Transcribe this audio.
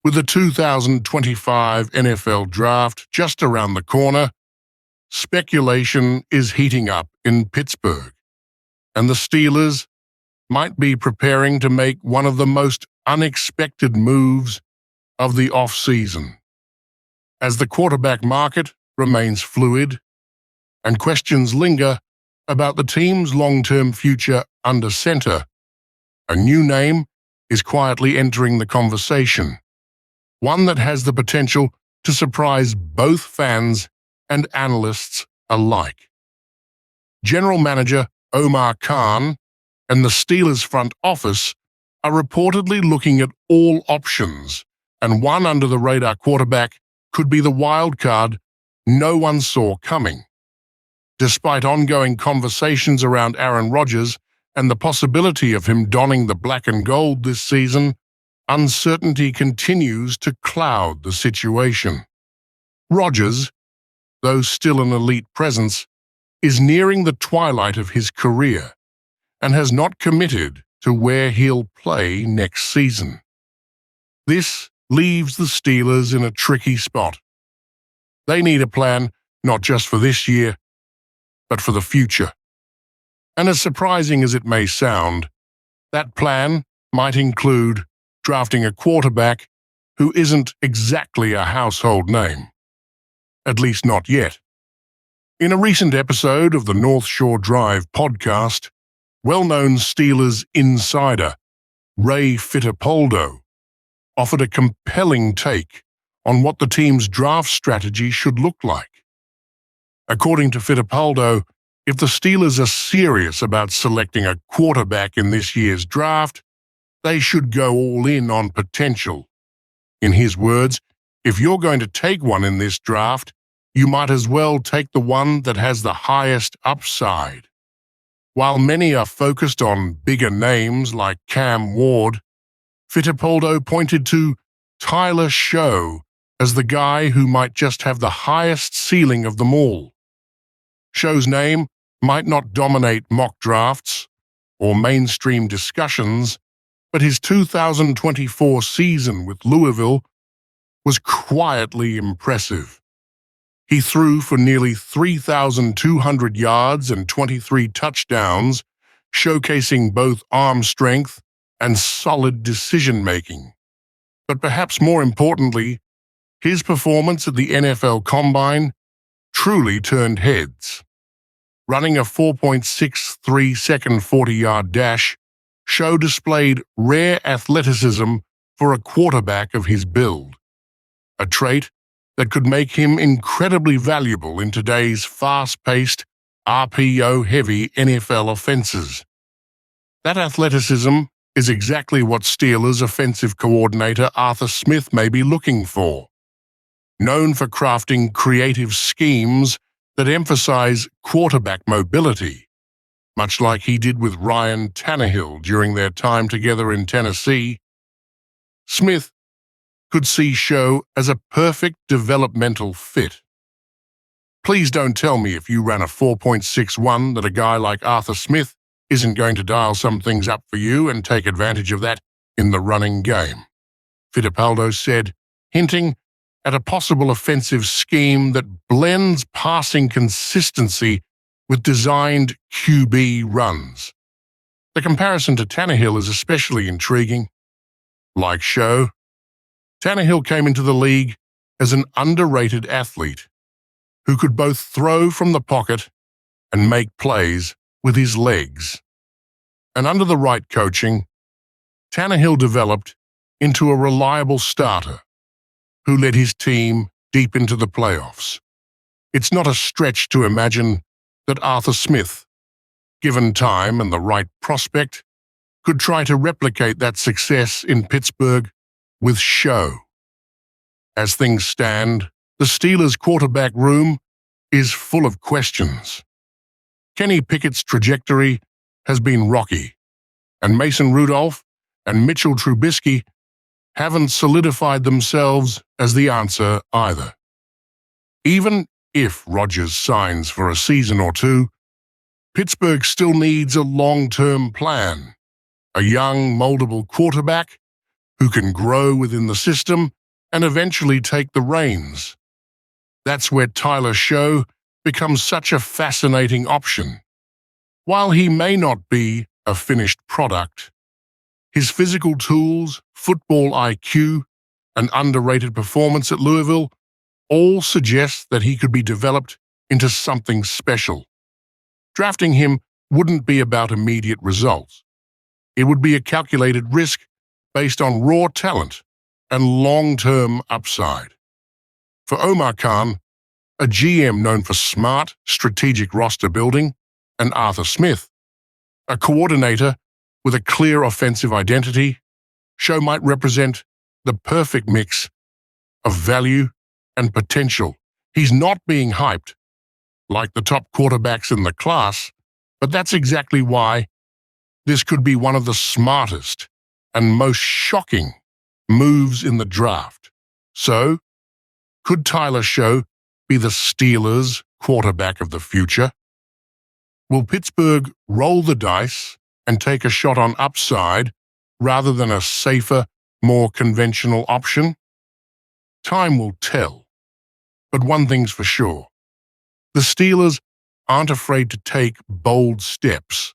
With the 2025 NFL Draft just around the corner, speculation is heating up in Pittsburgh, and the Steelers might be preparing to make one of the most unexpected moves of the off-season. As the quarterback market remains fluid and questions linger about the team's long-term future under center, a new name is quietly entering the conversation, one that has the potential to surprise both fans and analysts alike. General Manager Omar Khan and the Steelers front office are reportedly looking at all options, and one under-the-radar quarterback could be the wild card no one saw coming. Despite ongoing conversations around Aaron Rodgers and the possibility of him donning the black and gold this season, uncertainty continues to cloud the situation. Rodgers, though still an elite presence, is nearing the twilight of his career and has not committed to where he'll play next season. This leaves the Steelers in a tricky spot. They need a plan not just for this year, but for the future. And as surprising as it may sound, that plan might include drafting a quarterback who isn't exactly a household name. At least not yet. In a recent episode of the North Shore Drive podcast, well-known Steelers insider Ray Fittipaldo offered a compelling take on what the team's draft strategy should look like. According to Fittipaldo, if the Steelers are serious about selecting a quarterback in this year's draft, they should go all in on potential. In his words, if you're going to take one in this draft, you might as well take the one that has the highest upside. While many are focused on bigger names like Cam Ward, Fittipaldo pointed to Tyler Shough as the guy who might just have the highest ceiling of them all. Shough's name might not dominate mock drafts or mainstream discussions, but his 2024 season with Louisville was quietly impressive. He threw for nearly 3,200 yards and 23 touchdowns, showcasing both arm strength and solid decision-making. But perhaps more importantly, his performance at the NFL Combine truly turned heads. Running a 4.63-second 40-yard dash, Shough displayed rare athleticism for a quarterback of his build, a trait that could make him incredibly valuable in today's fast-paced, RPO-heavy NFL offenses. That athleticism is exactly what Steelers offensive coordinator Arthur Smith may be looking for. Known for crafting creative schemes that emphasize quarterback mobility, much like he did with Ryan Tannehill during their time together in Tennessee, Smith could see Shough as a perfect developmental fit. Please don't tell me if you ran a 4.61 that a guy like Arthur Smith isn't going to dial some things up for you and take advantage of that in the running game, Fittipaldo said, hinting at a possible offensive scheme that blends passing consistency with designed QB runs. The comparison to Tannehill is especially intriguing. Like Shough, Tannehill came into the league as an underrated athlete who could both throw from the pocket and make plays with his legs. And under the right coaching, Tannehill developed into a reliable starter who led his team deep into the playoffs. It's not a stretch to imagine that Arthur Smith, given time and the right prospect, could try to replicate that success in Pittsburgh with Shough. As things stand, the Steelers' quarterback room is full of questions. Kenny Pickett's trajectory has been rocky, and Mason Rudolph and Mitchell Trubisky haven't solidified themselves as the answer either. Even if Rodgers signs for a season or two, Pittsburgh still needs a long-term plan, a young, moldable quarterback who can grow within the system and eventually take the reins. That's where Tyler Shough becomes such a fascinating option. While he may not be a finished product, his physical tools, football IQ, and underrated performance at Louisville all suggest that he could be developed into something special. Drafting him wouldn't be about immediate results. It would be a calculated risk based on raw talent and long-term upside. For Omar Khan, a GM known for smart, strategic roster building, and Arthur Smith, a coordinator with a clear offensive identity, Shough might represent the perfect mix of value and potential. He's not being hyped like the top quarterbacks in the class, but that's exactly why this could be one of the smartest and most shocking moves in the draft. So, could Tyler Shough be the Steelers' quarterback of the future? Will Pittsburgh roll the dice and take a shot on upside rather than a safer, more conventional option? Time will tell. But one thing's for sure. The Steelers aren't afraid to take bold steps